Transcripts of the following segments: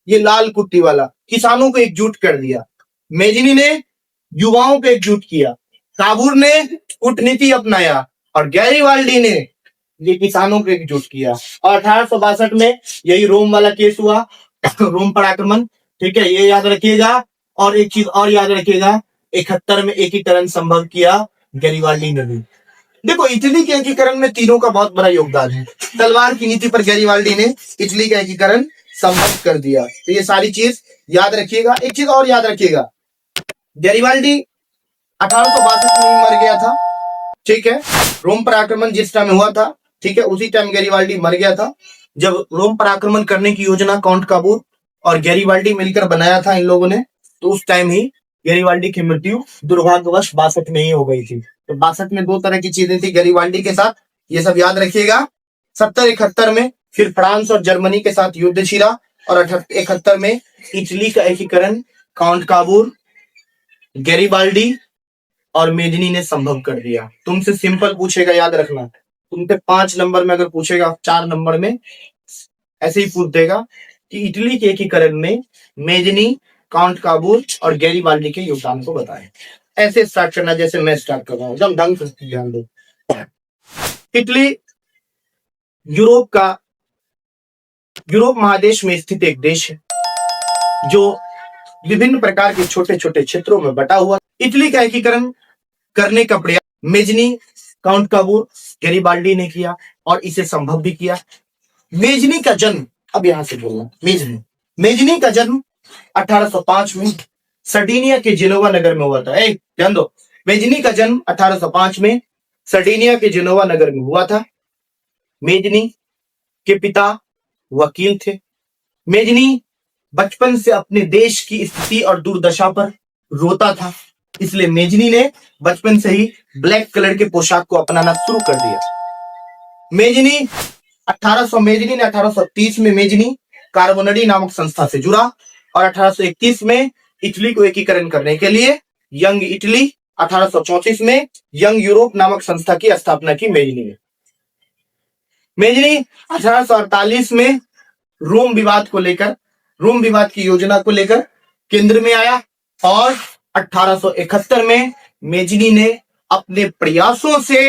ये लाल कुट्टी वाला किसानों को एकजुट कर दिया, मेजनी ने युवाओं को एकजुट किया, काबूर ने कूटनीति अपनाया और गैरीवाल्डी ने ये किसानों को एकजुट किया। और 1862 में यही रोम वाला केस हुआ, रोम पर आक्रमण, ठीक है, ये याद रखिएगा। और एक चीज और याद रखिएगा, 71 में एकीकरण संभव किया गैरीवाल्डी ने भी। देखो इटली के एकीकरण में तीनों का बहुत बड़ा योगदान है। तलवार की नीति पर गैरीवाल्डी ने इटली का एकीकरण संभव कर दिया। तो ये सारी चीज याद रखिएगा। एक चीज और याद रखिएगा, गैरीवाल्डी 1862 में मर गया था, ठीक है। रोम पर आक्रमण जिस टाइम हुआ था, ठीक है, उसी टाइम गैरीवाल्डी मर गया था। जब रोम पर आक्रमण करने की योजना काउंट काबूर और गैरीवाल्डी मिलकर बनाया था इन लोगों ने, तो उस टाइम ही गैरीवाल्डी की मृत्यु दुर्भाग्यवश 62 में ही हो गई थी। तो 62 में दो तरह की चीजें थी गैरीवाल्डी के साथ, ये सब याद रखिएगा। 70-71 में फिर फ्रांस और जर्मनी के साथ युद्ध छिड़ा और 71 में इटली का एकीकरण काउंट काबूर, गैरीवाल्डी और मेजनी ने संभव कर दिया। तुमसे सिंपल पूछेगा, याद रखना, तुमसे 5 नंबर में अगर पूछेगा, 4 नंबर में ऐसे ही पूछ देगा कि इटली के एकीकरण में मेजनी, काउंट काबूर और गैरीवाल्डी के योगदान को बताएं। ऐसे स्टार्ट करना जैसे मैं स्टार्ट कर रहा हूं, एकदम ढंग से ध्यान दो। इटली यूरोप महादेश में स्थित एक देश है जो विभिन्न प्रकार के छोटे छोटे क्षेत्रों में बटा हुआ। इटली का एकीकरण करने का प्रयास मेजनी, काउंट काबूर, गैरीवाल्डी ने किया और इसे संभव भी किया। मेजनी का जन्म, अब यहां से बोलना, मेजनी का जन्म 1805 में सर्डिनिया के जेनोवा नगर में हुआ था। ध्यान दो, मेजनी का जन्म 1805 में सर्डिनिया के जेनोवा नगर में हुआ था। मेजनी के पिता वकील थे। मेजनी बचपन से अपने देश की स्थिति और दुर्दशा पर रोता था, इसलिए मेजनी ने बचपन से ही ब्लैक कलर के पोशाक को अपनाना शुरू कर दिया। मेजनी ने 1830 में मेजनी कार्बोनरी नामक संस्था से जुड़ा और 1831 में इटली को एकीकरण करने के लिए यंग इटली, 1834 में यंग यूरोप नामक संस्था की स्थापना की मेजनी ने। मेजनी 1848 में रोम विवाद की योजना को लेकर केंद्र में आया और 1871 में मेजनी ने अपने प्रयासों से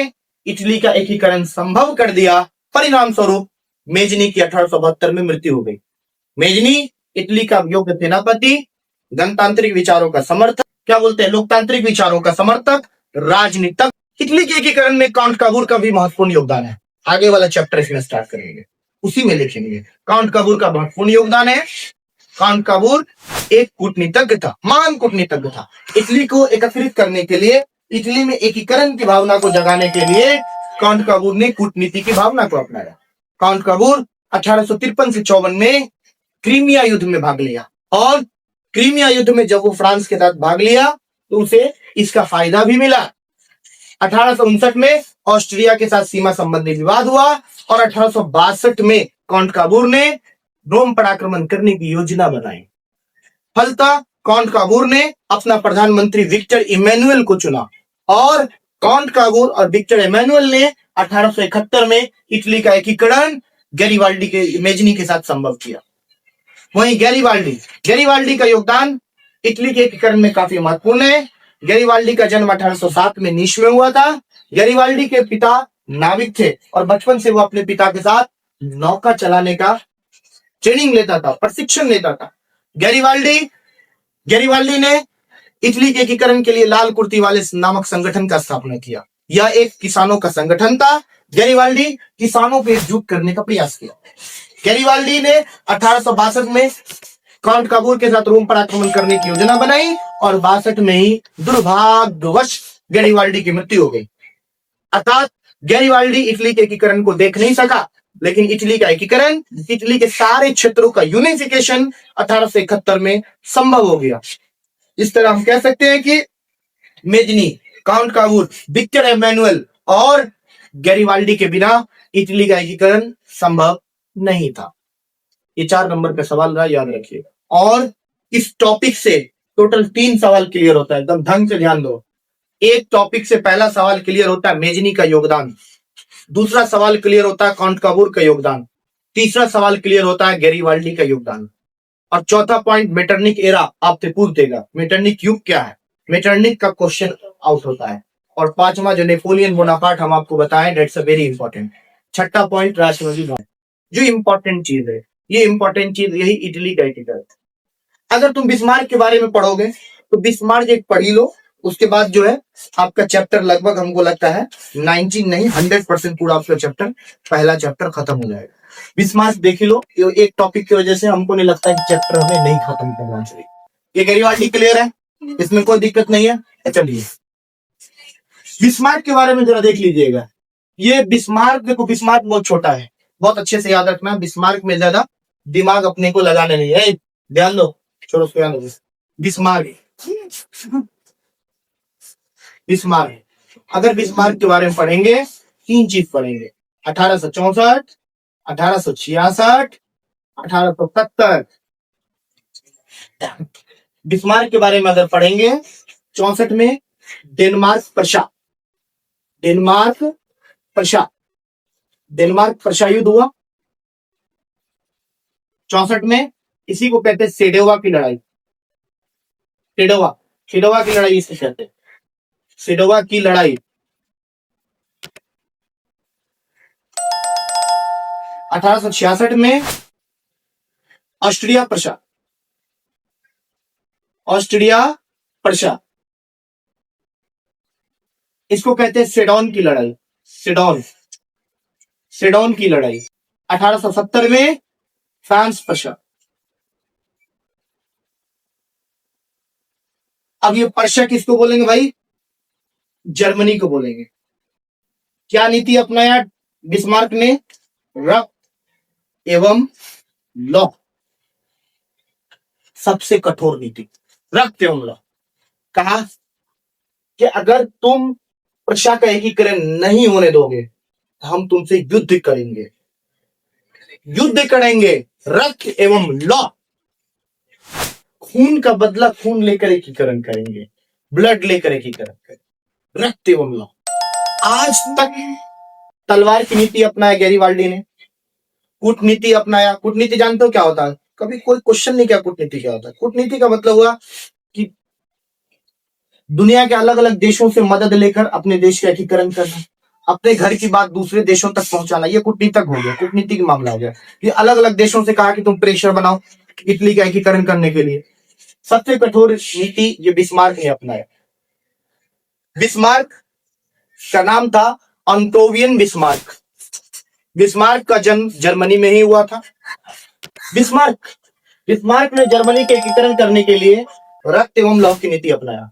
इटली का एकीकरण संभव कर दिया। परिणाम स्वरूप मेजनी की 1872 में मृत्यु हो गई। मेजनी इटली का योग्य सेनापति, गणतांत्रिक विचारों का समर्थक, क्या बोलते हैं, लोकतांत्रिक विचारों का समर्थक, राजनीतिक। इटली के एकीकरण में काउंट काबूर का भी महत्वपूर्ण योगदान है। आगे वाला चैप्टर इसमें स्टार्ट करेंगे, उसी में लिखेंगे। काउंट काबूर का महत्वपूर्ण योगदान है। काउंट काबूर एक कूटनीतिज्ञ था, महान कूटनीतिज्ञ था। इटली को एकत्रित करने के लिए, इटली में एकीकरण की भावना को जगाने के लिए काउंट काबूर ने कूटनीति की भावना को अपनाया। काउंट काबूर 1853 से 54 में क्रीमिया युद्ध में भाग लिया और क्रीमिया युद्ध में जब वो फ्रांस के साथ भाग लिया तो उसे इसका फायदा भी मिला। 1859 में ऑस्ट्रिया के साथ सीमा संबंधी विवाद हुआ और 1862 में काउंट काबूर ने रोम पर आक्रमण करने की योजना बनाई। फलतः काउंट काबूर ने अपना प्रधानमंत्री विक्टर इमैनुअल को चुना और काउंट काबूर और विक्टर इमैनुअल ने 1871 में इटली का एकीकरण गैरीवाल्डी के, मेजनी के साथ संभव किया। वहीं गैरीवाल्डी का योगदान इटली के एकीकरण में काफी महत्वपूर्ण है। गैरीवाल्डी का जन्म 1807 में नीस में हुआ था। गैरीवाल्डी के पिता नाविक थे और बचपन से वो अपने पिता के साथ नौका चलाने का ट्रेनिंग लेता था, प्रशिक्षण लेता था। गैरीवाल्डी ने इटली के एकीकरण के लिए लाल कुर्ती वाले नामक संगठन का स्थापना किया। यह एक किसानों का संगठन था। गैरीवाल्डी किसानों को एकजुट करने का प्रयास किया। गैरीवाल्डी ने 1862 में काउंट काबूर के साथ रोम पर आक्रमण करने की योजना बनाई और 62 में ही दुर्भाग्यवश गैरीवाल्डी की मृत्यु हो गई। अर्थात गैरीवाल्डी इटली के एकीकरण को देख नहीं सका, लेकिन इटली का एकीकरण, इटली के सारे क्षेत्रों का यूनिफिकेशन 1871 में संभव हो गया। इस तरह हम कह सकते हैं कि Mazzini, Count Cavour, Victor Emmanuel और गैरीवाल्डी के बिना इटली का एकीकरण संभव नहीं था। ये 4 नंबर पे सवाल रहा, याद रखिए। और इस टॉपिक से टोटल 3 सवाल क्लियर होता है, एकदम ढंग से ध्यान दो। एक टॉपिक से पहला सवाल क्लियर होता है मेजनी का योगदान, दूसरा सवाल क्लियर होता है काउंट काबूर का योगदान, तीसरा सवाल क्लियर होता है गैरीवाल्डी का योगदान। और चौथा पॉइंट मेटरनिक एरा आपसे पूछ देगा मेटरनिक युग क्या है, मेटरनिक का क्वेश्चन आउट होता है। और पांचवा जो नेपोलियन बोनापार्ट हम आपको बताएं, दैट्स अ वेरी इंपॉर्टेंट। छठा पॉइंट राष्ट्रवादी भारत। जो इंपॉर्टेंट चीज है, ये इंपॉर्टेंट चीज यही इटली का एटिकल। अगर तुम बिस्मार्क के बारे में पढ़ोगे तो बिस्मार्क एक पढ़ी लो, उसके बाद जो है आपका चैप्टर लगभग हमको लगता है 90 नहीं 100% पूरा आपका चैप्टर, पहला चैप्टर खत्म हो जाएगा। बिस्मार्क देख लो, एक टॉपिक की वजह से हमको नहीं लगता कि चैप्टर हमें नहीं खत्म करना चाहिए। ये गैरीवाल्डी क्लियर है, इसमें कोई दिक्कत नहीं है। चलिए बिस्मार्क के बारे में जरा देख लीजिएगा। ये बिस्मार्क, देखो बिस्मार्क बहुत छोटा है, बहुत अच्छे से याद रखना। बिस्मार्क में ज्यादा दिमाग अपने को लगाने नहीं है, ध्यान दो, छोड़ो उसको ध्यान दो। बिस्मार्क, बिस्मार्क, अगर बिस्मार्क के बारे में पढ़ेंगे, तीन चीज पढ़ेंगे, 1864, 1866, 1870। बिस्मार्क के बारे में अगर पढ़ेंगे 64 में Denmark Prussia, Denmark Prussia, Denmark Prussia युद्ध हुआ 64 में। इसी को कहते हैं सेडोवा की लड़ाई, सेडोवा, सेडोवा की लड़ाई इसे कहते हैं, सेडोवा की लड़ाई। 1866 में ऑस्ट्रिया प्रशा, ऑस्ट्रिया प्रशा, इसको कहते हैं सेडोन की लड़ाई, सेडोन, सेडोन की लड़ाई। 1870 में फ्रांस प्रशा। अब ये पर्शिया किसको बोलेंगे भाई, जर्मनी को बोलेंगे। क्या नीति अपनाया बिस्मार्क ने, रक्त एवं लौ, सबसे कठोर नीति, रक्त एवं लौ। कहा कि अगर तुम पर्शिया का एकीकरण नहीं होने दोगे हम तुमसे युद्ध करेंगे, युद्ध करेंगे, रक्त एवं लौ, खून का बदला खून लेकर एकीकरण करेंगे, ब्लड लेकर एकीकरण करेंगे, रक्त एवं लौ। आज तक तलवार की नीति अपनाया गैरीवाल्डी ने, कूटनीति अपनाया। कूटनीति जानते हो क्या होता है, कभी कोई क्वेश्चन नहीं किया कूटनीति क्या होता है। कूटनीति का मतलब हुआ कि दुनिया के अलग अलग देशों से मदद लेकर अपने देश का एकीकरण करना, अपने घर की बात दूसरे देशों तक पहुंचाना, ये कूटनीतिक हो गया, कूटनीति का मामला हो गया। ये अलग अलग देशों से कहा कि तुम प्रेशर बनाओ इटली का एकीकरण करने के लिए। सबसे कठोर नीति ये बिस्मार्क ने अपनाया। बिस्मार्क का नाम था अंटोवियन बिस्मार्क। बिस्मार्क का जन्म जर्मनी में ही हुआ था। बिस्मार्क, बिस्मार्क ने जर्मनी के एकीकरण करने के लिए रक्त एवं लौ की नीति अपनाया।